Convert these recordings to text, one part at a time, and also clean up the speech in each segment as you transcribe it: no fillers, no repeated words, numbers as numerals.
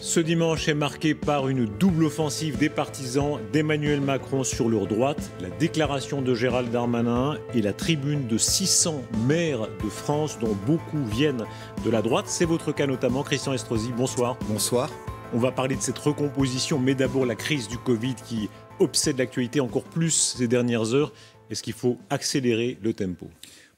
Ce dimanche est marqué par une double offensive des partisans d'Emmanuel Macron sur leur droite, la déclaration de Gérald Darmanin et la tribune de 600 maires de France, dont beaucoup viennent de la droite. C'est votre cas notamment, Christian Estrosi. Bonsoir. Bonsoir. On va parler de cette recomposition, mais d'abord la crise du Covid qui obsède l'actualité encore plus ces dernières heures. Est-ce qu'il faut accélérer le tempo ?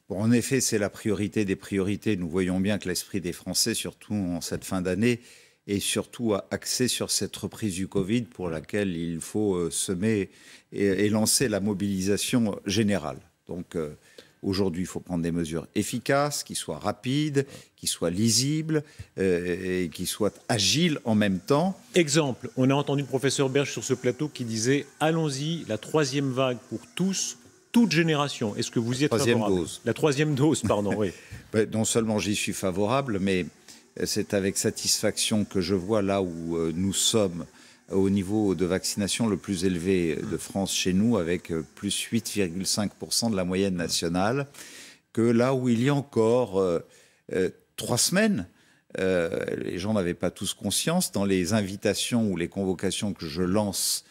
Bon, en effet, c'est la priorité des priorités. Nous voyons bien que l'esprit des Français, surtout en cette fin d'année, est surtout axé sur cette reprise du Covid pour laquelle il faut semer et lancer la mobilisation générale. Donc aujourd'hui, il faut prendre des mesures efficaces, qui soient rapides, qui soient lisibles et qui soient agiles en même temps. Exemple, on a entendu le professeur Berge sur ce plateau qui disait « Allons-y, la troisième vague pour tous ». Toute génération. Est-ce que vous y êtes favorable ? La troisième dose, pardon, oui. Non seulement j'y suis favorable, mais c'est avec satisfaction que je vois là où nous sommes au niveau de vaccination le plus élevé de France chez nous, avec plus 8,5% de la moyenne nationale, que là où il y a encore 3 semaines, les gens n'avaient pas tous conscience, dans les invitations ou les convocations que je lance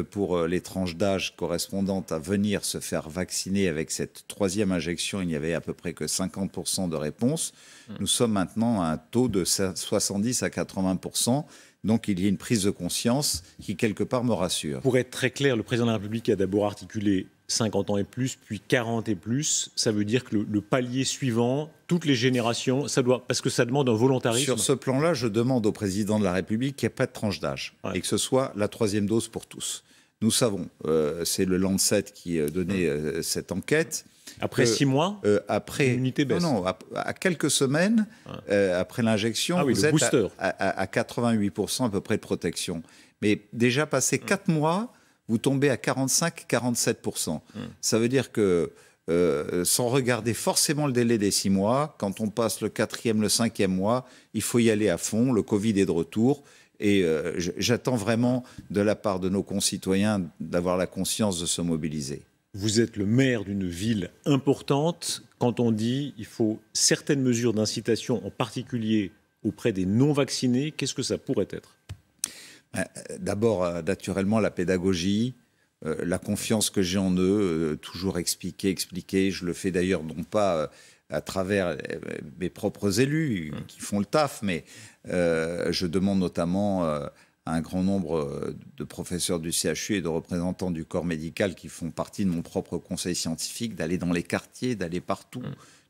pour les tranches d'âge correspondantes à venir se faire vacciner avec cette troisième injection, il n'y avait à peu près que 50% de réponses. Nous sommes maintenant à un taux de 70 à 80%. Donc il y a une prise de conscience qui, quelque part, me rassure. Pour être très clair, le président de la République a d'abord articulé 50 ans et plus, puis 40 et plus. Ça veut dire que le palier suivant, toutes les générations, parce que ça demande un volontarisme. Sur ce plan-là, je demande au président de la République qu'il n'y ait pas de tranche d'âge et que ce soit la troisième dose pour tous. Nous savons, c'est le Lancet qui donnait cette enquête. Après 6 mois, l'immunité baisse. Non, à quelques semaines après l'injection, vous êtes à 88% à peu près de protection. Mais déjà passé 4 mois, vous tombez à 45-47%. Ça veut dire que, sans regarder forcément le délai des 6 mois, quand on passe le 4e, le 5e mois, il faut y aller à fond. Le Covid est de retour. Et j'attends vraiment de la part de nos concitoyens d'avoir la conscience de se mobiliser. Vous êtes le maire d'une ville importante. Quand on dit qu'il faut certaines mesures d'incitation, en particulier auprès des non-vaccinés, qu'est-ce que ça pourrait être ? D'abord, naturellement, la pédagogie, la confiance que j'ai en eux, toujours expliquer. Je le fais d'ailleurs non pas à travers mes propres élus qui font le taf, mais je demande notamment à un grand nombre de professeurs du CHU et de représentants du corps médical qui font partie de mon propre conseil scientifique d'aller dans les quartiers, d'aller partout.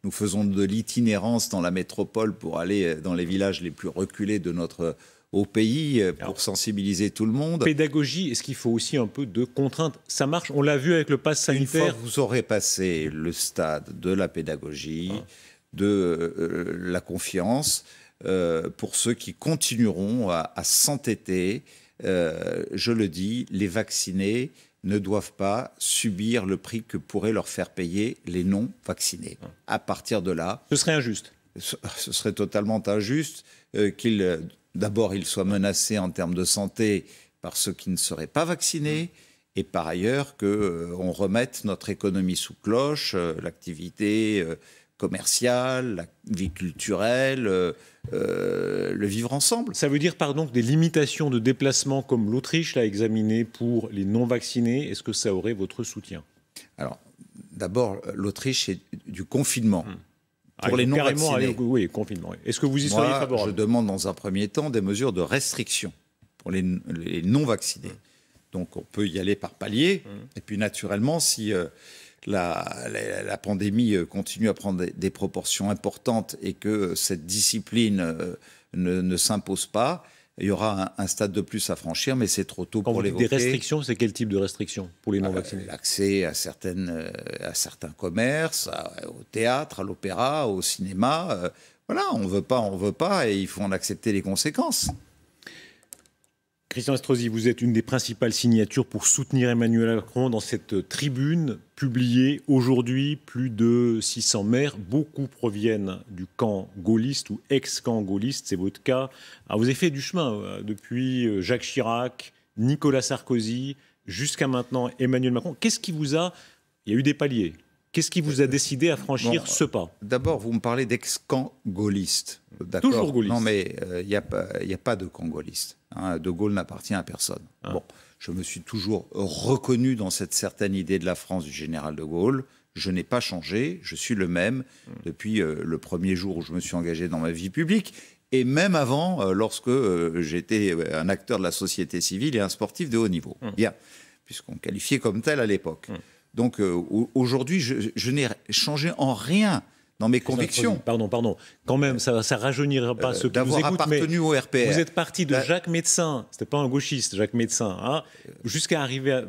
Nous faisons de l'itinérance dans la métropole pour aller dans les villages les plus reculés de notre au pays pour sensibiliser tout le monde. Pédagogie, est-ce qu'il faut aussi un peu de contraintes ? Ça marche, on l'a vu avec le pass sanitaire. Une fois que vous aurez passé le stade de la pédagogie, de la confiance, pour ceux qui continueront à s'entêter, je le dis, les vaccinés ne doivent pas subir le prix que pourraient leur faire payer les non-vaccinés. À partir de là... Ce serait injuste. Ce serait totalement injuste qu'ils... D'abord, ils soient menacés en termes de santé par ceux qui ne seraient pas vaccinés, et par ailleurs qu'on remette notre économie sous cloche, l'activité commerciale, la vie culturelle, le vivre ensemble. Ça veut dire, pardon, que des limitations de déplacement comme l'Autriche l'a examiné pour les non-vaccinés, est-ce que ça aurait votre soutien ? Alors, d'abord, l'Autriche, c'est du confinement. Pour les non-vaccinés. Oui, confinement. Est-ce que vous y seriez favorable ? Je demande dans un premier temps des mesures de restriction pour les non-vaccinés. Donc on peut y aller par palier. Et puis naturellement, si la pandémie continue à prendre des proportions importantes et que cette discipline ne s'impose pas, il y aura un stade de plus à franchir, mais c'est trop tôt pour l'évoquer. Des restrictions, c'est quel type de restrictions pour les non-vaccinés ? L'accès à certains commerces, au théâtre, à l'opéra, au cinéma. Voilà, on veut pas, et il faut en accepter les conséquences. Christian Estrosi, vous êtes une des principales signatures pour soutenir Emmanuel Macron dans cette tribune publiée aujourd'hui. Plus de 600 maires, beaucoup proviennent du camp gaulliste ou ex-camp gaulliste, c'est votre cas. Alors vous avez fait du chemin depuis Jacques Chirac, Nicolas Sarkozy, jusqu'à maintenant Emmanuel Macron. Qu'est-ce qui vous a... Il y a eu des paliers. Qu'est-ce qui vous a décidé à franchir ce pas? D'abord, vous me parlez d'ex-camp gaulliste. Toujours gaulliste. Non, mais il n'y a pas de camp gaulliste. Hein. De Gaulle n'appartient à personne. Ah. Bon, je me suis toujours reconnu dans cette certaine idée de la France du général de Gaulle. Je n'ai pas changé, je suis le même depuis le premier jour où je me suis engagé dans ma vie publique. Et même avant, lorsque j'étais un acteur de la société civile et un sportif de haut niveau. Bien, puisqu'on me qualifiait comme tel à l'époque. Donc aujourd'hui, je n'ai changé en rien dans mes convictions. Pardon. Quand même, ça ne rajeunira pas ceux qui nous écoutent. D'avoir appartenu au RPR. Vous êtes parti de Jacques Médecin, c'était pas un gauchiste, Jacques Médecin, hein, jusqu'à arriver à...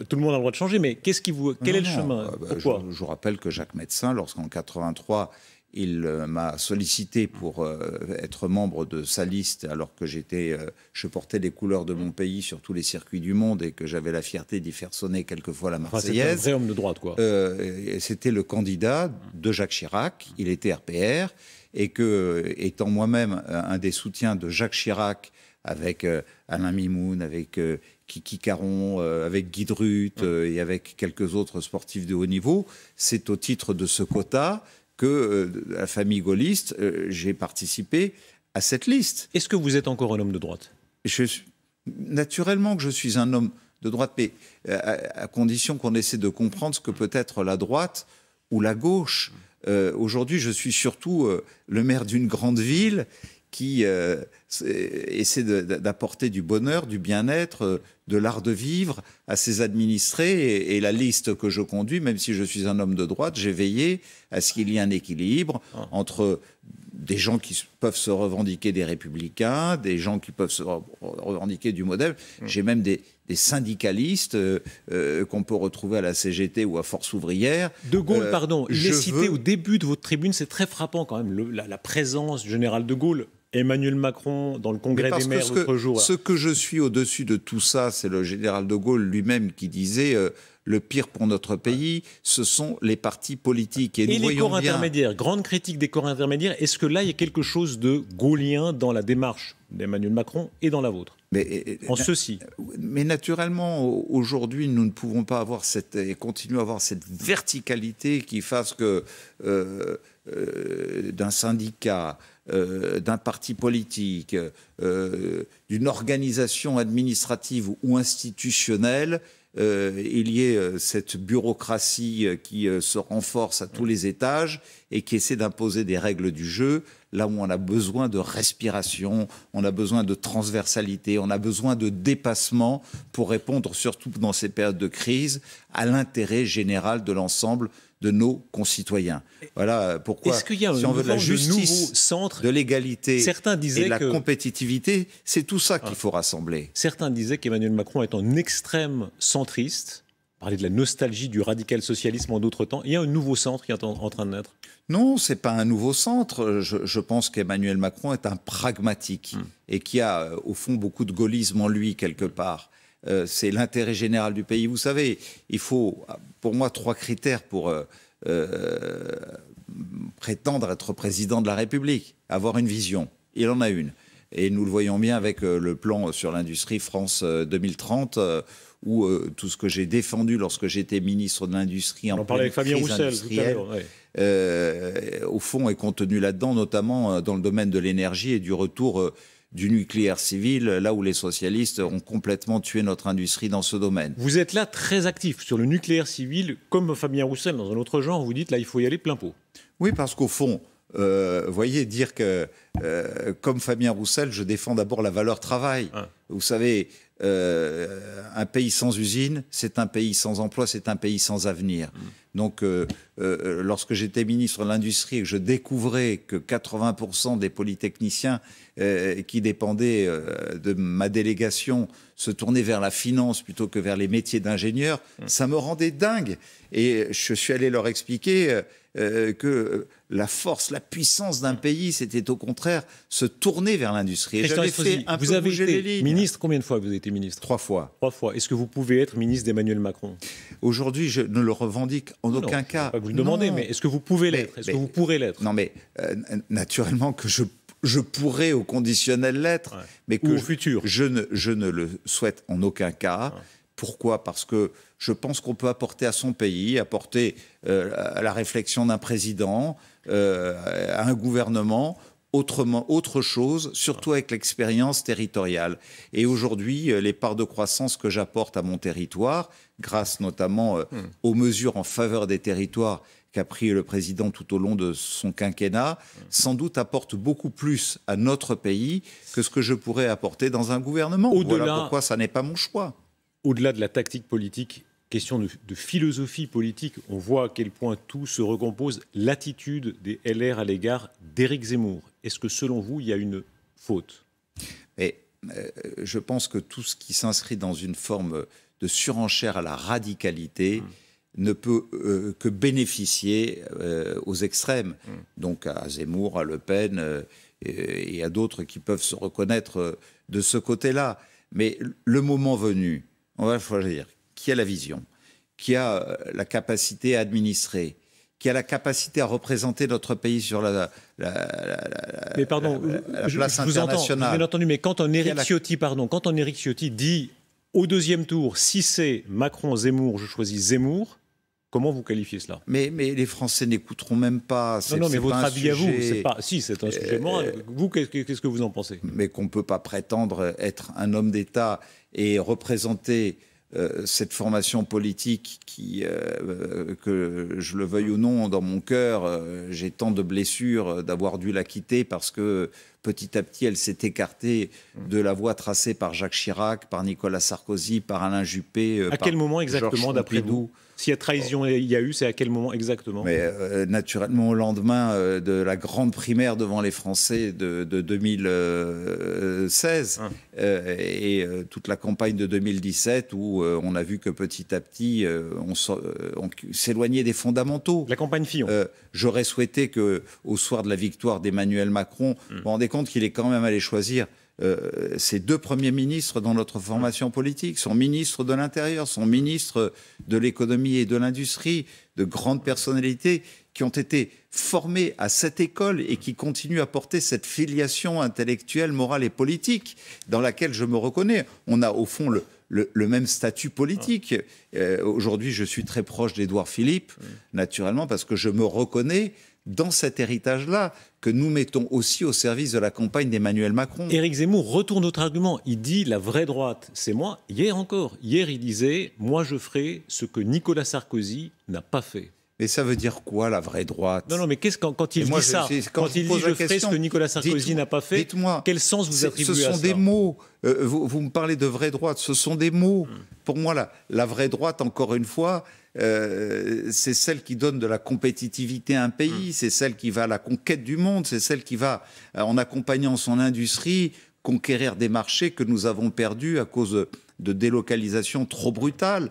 Tout le monde a le droit de changer, mais quel est le chemin? Pourquoi? Je vous rappelle que Jacques Médecin, lorsqu'en 83... il m'a sollicité pour être membre de sa liste alors que je portais les couleurs de mon pays sur tous les circuits du monde et que j'avais la fierté d'y faire sonner quelquefois la Marseillaise. C'était un vrai homme de droite, quoi. C'était le candidat de Jacques Chirac, il était RPR, et que, étant moi-même un des soutiens de Jacques Chirac, avec Alain Mimoun, avec Kiki Caron, avec Guy Drut et avec quelques autres sportifs de haut niveau, c'est au titre de ce quota que la famille gaulliste, j'ai participé à cette liste. Est-ce que vous êtes encore un homme de droite? Naturellement que je suis un homme de droite, mais à condition qu'on essaie de comprendre ce que peut être la droite ou la gauche. Aujourd'hui, je suis surtout le maire d'une grande ville qui essaie d'apporter du bonheur, du bien-être, de l'art de vivre à ses administrés. Et la liste que je conduis, même si je suis un homme de droite, j'ai veillé à ce qu'il y ait un équilibre entre des gens qui peuvent se revendiquer des républicains, des gens qui peuvent se revendiquer du modèle. J'ai même des syndicalistes qu'on peut retrouver à la CGT ou à Force ouvrière. De Gaulle, pardon, il est cité au début de votre tribune, c'est très frappant quand même, la présence du général de Gaulle. Emmanuel Macron dans le congrès des maires l'autre jour. Ce que je suis au-dessus de tout ça, c'est le général de Gaulle lui-même qui disait le pire pour notre pays, ce sont les partis politiques. Et les corps intermédiaires, grande critique des corps intermédiaires. Est-ce que là, il y a quelque chose de gaullien dans la démarche d'Emmanuel Macron et dans la vôtre? En ceci. Mais naturellement, aujourd'hui, nous ne pouvons pas avoir et continuer à avoir cette verticalité qui fasse que d'un syndicat, d'un parti politique, d'une organisation administrative ou institutionnelle, il y ait cette bureaucratie qui se renforce à tous les étages et qui essaie d'imposer des règles du jeu, là où on a besoin de respiration, on a besoin de transversalité, on a besoin de dépassement pour répondre, surtout dans ces périodes de crise, à l'intérêt général de l'ensemble de nos concitoyens. Voilà pourquoi, si on veut de la justice, de l'égalité et de la compétitivité, c'est tout ça qu'il faut rassembler. Certains disaient qu'Emmanuel Macron est un extrême centriste, parler de la nostalgie du radical-socialisme en d'autres temps. Il y a un nouveau centre qui est en train de naître. Non, c'est pas un nouveau centre. Je pense qu'Emmanuel Macron est un pragmatique et qui a, au fond, beaucoup de gaullisme en lui, quelque part. C'est l'intérêt général du pays. Vous savez, il faut, pour moi, 3 critères pour prétendre être président de la République. Avoir une vision. Il en a une. Et nous le voyons bien avec le plan sur l'industrie France 2030, où tout ce que j'ai défendu lorsque j'étais ministre de l'Industrie en pleine crise industrielle, au fond, est contenu là-dedans, notamment dans le domaine de l'énergie et du retour du nucléaire civil, là où les socialistes ont complètement tué notre industrie dans ce domaine. Vous êtes là très actif sur le nucléaire civil, comme Fabien Roussel, dans un autre genre, vous dites là, il faut y aller plein pot. Oui, parce qu'au fond, voyez, dire que, comme Fabien Roussel, je défends d'abord la valeur travail. Vous savez, un pays sans usine, c'est un pays sans emploi, c'est un pays sans avenir. Donc, lorsque j'étais ministre de l'Industrie et que je découvrais que 80% des polytechniciens qui dépendaient de ma délégation se tournaient vers la finance plutôt que vers les métiers d'ingénieur, ça me rendait dingue. Et je suis allé leur expliquer que la force, la puissance d'un pays, c'était au contraire se tourner vers l'industrie. Et j'avais fait un peu bouger les lignes. Ministre, combien de fois vous avez été ministre? 3 fois. 3 fois. Est-ce que vous pouvez être ministre d'Emmanuel Macron? Aujourd'hui, je ne le revendique en aucun cas. Pas que vous le demandez, mais est-ce que vous pouvez l'être? Est-ce que vous pourrez l'être? Non, mais naturellement que je pourrais au conditionnel l'être, mais que ou au futur. Je ne le souhaite en aucun cas. Pourquoi? Parce que je pense qu'on peut apporter à son pays, apporter à la réflexion d'un président, à un gouvernement, autre chose, surtout avec l'expérience territoriale. Et aujourd'hui, les parts de croissance que j'apporte à mon territoire, grâce notamment aux mesures en faveur des territoires qu'a pris le président tout au long de son quinquennat, sans doute apportent beaucoup plus à notre pays que ce que je pourrais apporter dans un gouvernement. Voilà pourquoi ça n'est pas mon choix. Au-delà de la tactique politique, question de philosophie politique, on voit à quel point tout se recompose. L'attitude des LR à l'égard d'Éric Zemmour, est-ce que selon vous, il y a une faute? Mais je pense que tout ce qui s'inscrit dans une forme de surenchère à la radicalité ne peut que bénéficier aux extrêmes. Donc à Zemmour, à Le Pen et à d'autres qui peuvent se reconnaître de ce côté-là. Mais le moment venu, on va choisir qui a la vision, qui a la capacité à administrer, qui a la capacité à représenter notre pays sur la place internationale. Bien entendu, mais quand un Éric Ciotti dit au deuxième tour, si c'est Macron-Zemmour, je choisis Zemmour, comment vous qualifiez cela? Mais les Français n'écouteront même pas. Non, mais votre avis à vous, c'est pas. Si, c'est un sujet moral. Vous, qu'est-ce que vous en pensez? Mais qu'on ne peut pas prétendre être un homme d'État et représenter cette formation politique qui, que je le veuille ou non, dans mon cœur, j'ai tant de blessures d'avoir dû la quitter parce que petit à petit, elle s'est écartée de la voie tracée par Jacques Chirac, par Nicolas Sarkozy, par Alain Juppé. À quel moment exactement, d'après vous? S'il y a trahison, il y a eu, c'est à quel moment exactement? Mais naturellement, au lendemain de la grande primaire devant les Français de 2016 et toute la campagne de 2017 où on a vu que petit à petit, on s'éloignait des fondamentaux. La campagne Fillon. J'aurais souhaité qu'au soir de la victoire d'Emmanuel Macron, vous vous rendez compte qu'il est quand même allé choisir ses deux premiers ministres dans notre formation politique, son ministre de l'Intérieur, son ministre de l'Économie et de l'Industrie, de grandes personnalités qui ont été formées à cette école et qui continuent à porter cette filiation intellectuelle, morale et politique dans laquelle je me reconnais. On a au fond le même statut politique. Aujourd'hui, je suis très proche d'Édouard Philippe, naturellement, parce que je me reconnais dans cet héritage-là que nous mettons aussi au service de la campagne d'Emmanuel Macron. Éric Zemmour retourne notre argument. Il dit la vraie droite, c'est moi. Hier encore. Hier, il disait moi, je ferai ce que Nicolas Sarkozy n'a pas fait. Mais ça veut dire quoi, la vraie droite? Non, mais qu'est-ce quand il dit ça? Quand il dit je ferai ce que Nicolas Sarkozy n'a pas fait, quel sens vous attribuez à ça? Ce sont des mots. Vous me parlez de vraie droite, ce sont des mots. Pour moi, la vraie droite, encore une fois, c'est celle qui donne de la compétitivité à un pays, c'est celle qui va à la conquête du monde, c'est celle qui va, en accompagnant son industrie, conquérir des marchés que nous avons perdus à cause de délocalisation trop brutale.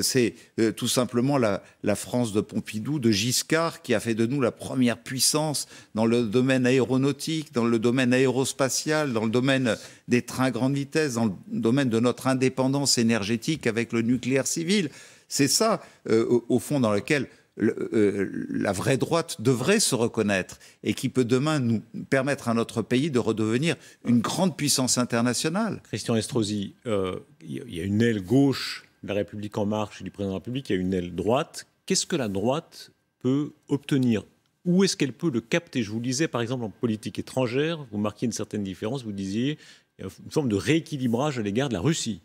C'est tout simplement la France de Pompidou, de Giscard, qui a fait de nous la première puissance dans le domaine aéronautique, dans le domaine aérospatial, dans le domaine des trains grande vitesse, dans le domaine de notre indépendance énergétique avec le nucléaire civil. C'est ça, au fond, dans lequel la vraie droite devrait se reconnaître et qui peut demain nous permettre à notre pays de redevenir une grande puissance internationale. Christian Estrosi, il y a une aile gauche de la République En Marche et du président de la République, il y a une aile droite. Qu'est-ce que la droite peut obtenir? Où est-ce qu'elle peut le capter? Je vous le disais, par exemple, en politique étrangère, vous marquiez une certaine différence, vous disiez une forme de rééquilibrage à l'égard de la Russie.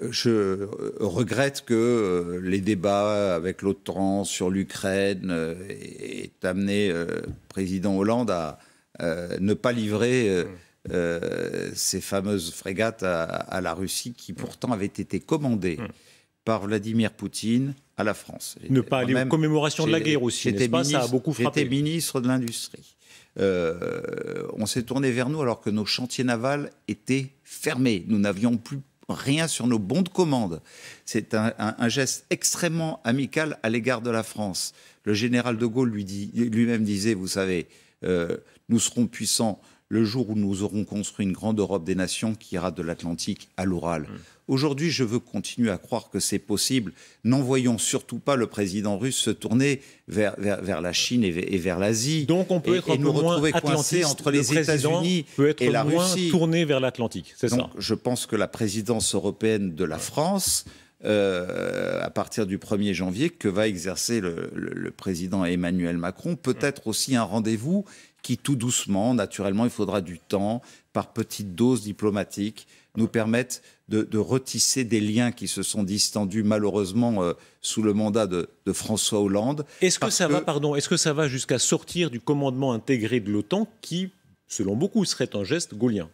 Je regrette que les débats avec l'OTAN sur l'Ukraine aient amené le président Hollande à ne pas livrer ces fameuses frégates à la Russie qui pourtant avaient été commandées par Vladimir Poutine à la France. Ne pas aller aux commémorations de la guerre aussi, n'est-ce pas? Ça a beaucoup frappé. J'étais ministre de l'Industrie. On s'est tourné vers nous alors que nos chantiers navals étaient fermés. Nous n'avions plus rien sur nos bons de commande. C'est un geste extrêmement amical à l'égard de la France. Le général de Gaulle lui-même disait, vous savez, nous serons puissants le jour où nous aurons construit une grande Europe des nations qui ira de l'Atlantique à l'Oural. Aujourd'hui, je veux continuer à croire que c'est possible. N'envoyons surtout pas le président russe se tourner vers la Chine et vers l'Asie. Donc on peut être un peu moins atlantiste entre les États-Unis et la Russie. Tourné vers l'Atlantique, c'est ça. Donc je pense que la présidence européenne de la France, à partir du 1er janvier, que va exercer le président Emmanuel Macron, peut être aussi un rendez-vous qui, tout doucement, naturellement, il faudra du temps, par petites doses diplomatiques, nous permettent de retisser des liens qui se sont distendus malheureusement sous le mandat de François Hollande. Est-ce que ça va jusqu'à sortir du commandement intégré de l'OTAN qui, selon beaucoup, serait un geste gaulien?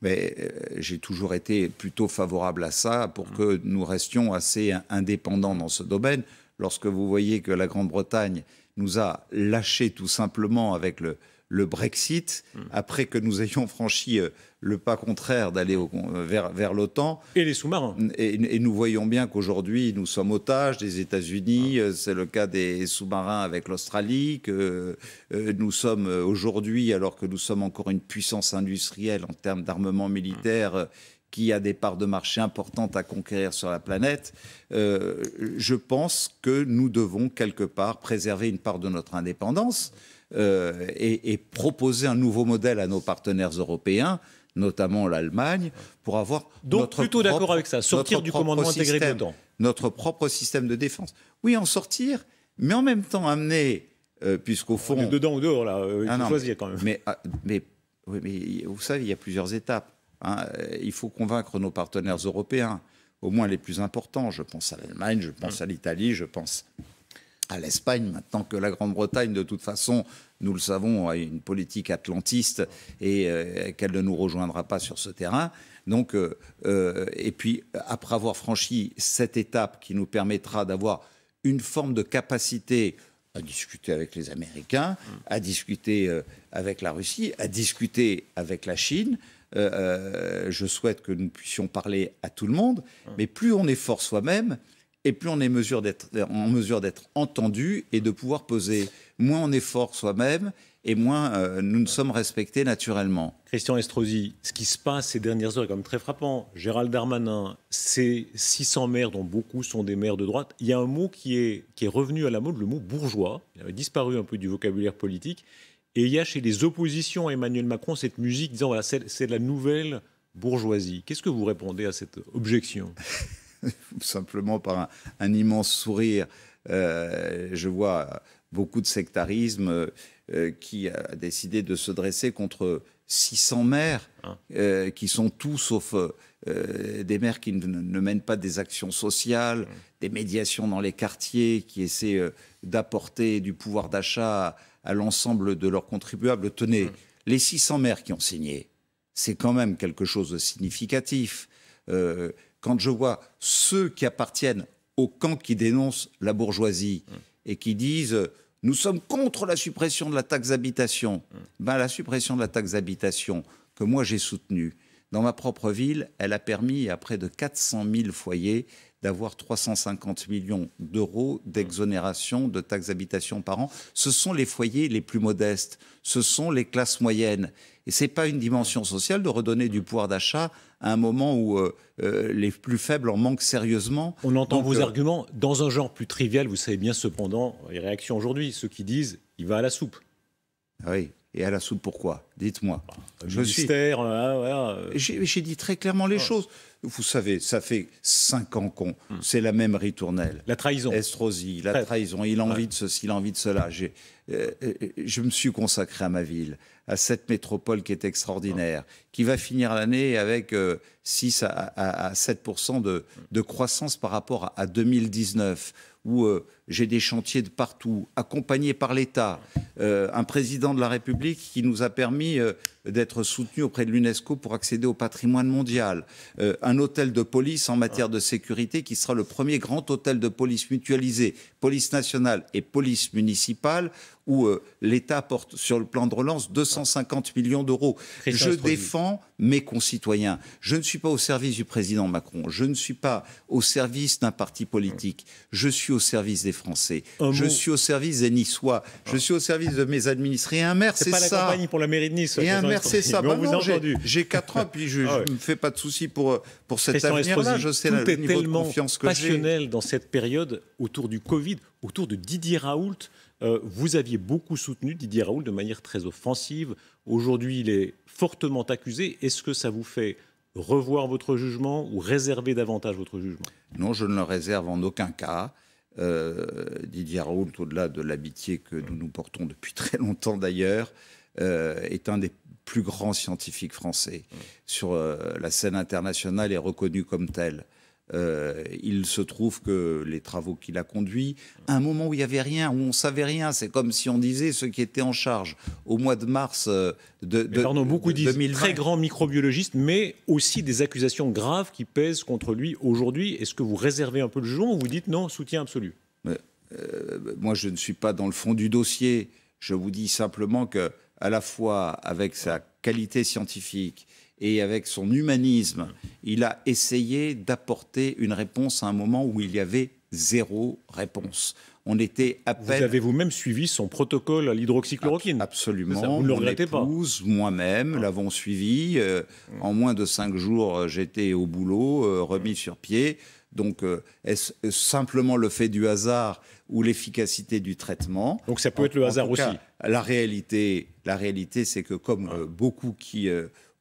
Mais j'ai toujours été plutôt favorable à ça pour que nous restions assez indépendants dans ce domaine. Lorsque vous voyez que la Grande-Bretagne nous a lâchés tout simplement avec le Brexit, après que nous ayons franchi le pas contraire d'aller vers l'OTAN. Et les sous-marins. Et nous voyons bien qu'aujourd'hui, nous sommes otages des États-Unis. C'est le cas des sous-marins avec l'Australie. Que nous sommes aujourd'hui, alors que nous sommes encore une puissance industrielle en termes d'armement militaire, qui a des parts de marché importantes à conquérir sur la planète, je pense que nous devons quelque part préserver une part de notre indépendance et proposer un nouveau modèle à nos partenaires européens, notamment l'Allemagne, pour avoir plutôt d'accord avec ça, sortir du commandement intégré de l'OTAN. Notre propre système de défense. Oui, en sortir, mais en même temps amener, puisqu'au fond... On est dedans ou dehors, là, il faut choisir quand même. Mais vous savez, il y a plusieurs étapes. Il faut convaincre nos partenaires européens, au moins les plus importants. Je pense à l'Allemagne, je pense à l'Italie, je pense à l'Espagne, maintenant que la Grande-Bretagne, de toute façon, nous le savons, a une politique atlantiste et qu'elle ne nous rejoindra pas sur ce terrain. Donc, et puis, après avoir franchi cette étape qui nous permettra d'avoir une forme de capacité à discuter avec les Américains, à discuter avec la Russie, à discuter avec la Chine, je souhaite que nous puissions parler à tout le monde, mais plus on est fort soi-même, et plus on est en mesure d'être entendu et de pouvoir peser. Moins on est fort soi-même, et moins nous ne sommes respectés naturellement. Christian Estrosi, ce qui se passe ces dernières heures est quand même très frappant. Gérald Darmanin, ces 600 maires, dont beaucoup sont des maires de droite, il y a un mot qui est revenu à la mode, le mot bourgeois. Il avait disparu un peu du vocabulaire politique. Et il y a chez les oppositions à Emmanuel Macron cette musique disant voilà, c'est la nouvelle bourgeoisie. Qu'est-ce que vous répondez à cette objection? Simplement par un immense sourire. Je vois beaucoup de sectarisme qui a décidé de se dresser contre 600 maires qui sont tous sauf des maires qui ne mènent pas des actions sociales, des médiations dans les quartiers, qui essaient d'apporter du pouvoir d'achat à l'ensemble de leurs contribuables. Tenez, les 600 maires qui ont signé, c'est quand même quelque chose de significatif. Quand je vois ceux qui appartiennent au camp qui dénonce la bourgeoisie et qui disent « nous sommes contre la suppression de la taxe d'habitation », ben, la suppression de la taxe d'habitation que moi j'ai soutenue, dans ma propre ville, elle a permis à près de 400 000 foyers d'avoir 350 millions d'euros d'exonération de taxes d'habitation par an. Ce sont les foyers les plus modestes, ce sont les classes moyennes. Et ce n'est pas une dimension sociale de redonner du pouvoir d'achat à un moment où les plus faibles en manquent sérieusement. On entend vos arguments dans un genre plus trivial, vous savez bien cependant les réactions aujourd'hui, ceux qui disent « il va à la soupe ». Oui, et à la soupe pourquoi? Dites-moi. J'ai dit très clairement les choses. Vous savez, ça fait 5 ans qu'on... C'est la même ritournelle. La trahison. Estrosi, la trahison. Il a envie de ceci, il a envie de cela. Je me suis consacré à ma ville, à cette métropole qui est extraordinaire, qui va finir l'année avec 6 à 7% de croissance par rapport à 2019, où j'ai des chantiers de partout, accompagnés par l'État, un président de la République qui nous a permis d'être soutenus auprès de l'UNESCO pour accéder au patrimoine mondial, un hôtel de police en matière de sécurité qui sera le premier grand hôtel de police mutualisé, police nationale et police municipale, où l'État apporte sur le plan de relance 250 millions d'euros. Je défends mes concitoyens. Je ne suis pas au service du président Macron. Je ne suis pas au service d'un parti politique. Je suis au service des Français. Je suis au service des Niçois. Je suis au service de mes administrés. Et un maire, c'est ça. C'est pas la campagne pour la mairie de Nice. Et un traverser ça. Mais on vous a entendu. J'ai 4 ans, puis je ne me fais pas de soucis pour cet Christian avenir-là. Estrosi, Je sais tout le est niveau de tellement confiance que j'ai. passionnel dans cette période autour du Covid, autour de Didier Raoult. Vous aviez beaucoup soutenu Didier Raoult de manière très offensive. Aujourd'hui, il est fortement accusé. Est-ce que ça vous fait revoir votre jugement ou réserver davantage votre jugement? Non, je ne le réserve en aucun cas. Didier Raoult, au-delà de l'amitié que nous nous portons depuis très longtemps d'ailleurs, est un des plus grands scientifiques français. Sur la scène internationale, est reconnu comme tel. Il se trouve que les travaux qu'il a conduits, à un moment où il n'y avait rien, où on ne savait rien, c'est comme si on disait ceux qui étaient en charge au mois de mars beaucoup disent 2020. Très grand microbiologiste, mais aussi des accusations graves qui pèsent contre lui aujourd'hui. Est-ce que vous réservez un peu le jugement ou vous dites non, soutien absolu? Moi, je ne suis pas dans le fond du dossier. Je vous dis simplement que, à la fois avec sa qualité scientifique et avec son humanisme, il a essayé d'apporter une réponse à un moment où il y avait zéro réponse. On était à peine... Vous avez vous-même suivi son protocole à l'hydroxychloroquine? Absolument. Ça, vous ne le regrettez pas? Mon épouse, moi-même, l'avons suivi. En moins de 5 jours, j'étais au boulot, remis sur pied. Donc, est-ce simplement le fait du hasard ou l'efficacité du traitement? Donc ça peut être le hasard aussi. La réalité, c'est que comme beaucoup qui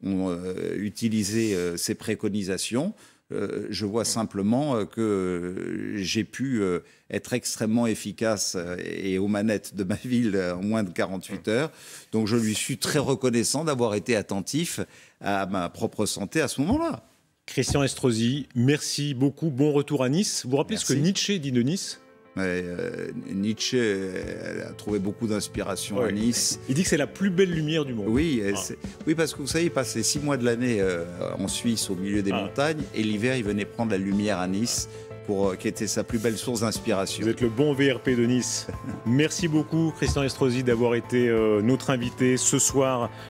ont utilisé ces préconisations, je vois simplement que j'ai pu être extrêmement efficace et aux manettes de ma ville en moins de 48 heures. Donc je lui suis très reconnaissant d'avoir été attentif à ma propre santé à ce moment-là. Christian Estrosi, merci beaucoup. Bon retour à Nice. Vous vous rappelez ce que Nietzsche dit de Nice? Nietzsche a trouvé beaucoup d'inspiration à Nice. Il dit que c'est la plus belle lumière du monde. Oui, oui, parce que vous savez, il passait 6 mois de l'année en Suisse, au milieu des montagnes, et l'hiver, il venait prendre la lumière à Nice, qui était sa plus belle source d'inspiration. Vous êtes le bon VRP de Nice. Merci beaucoup, Christian Estrosi, d'avoir été notre invité ce soir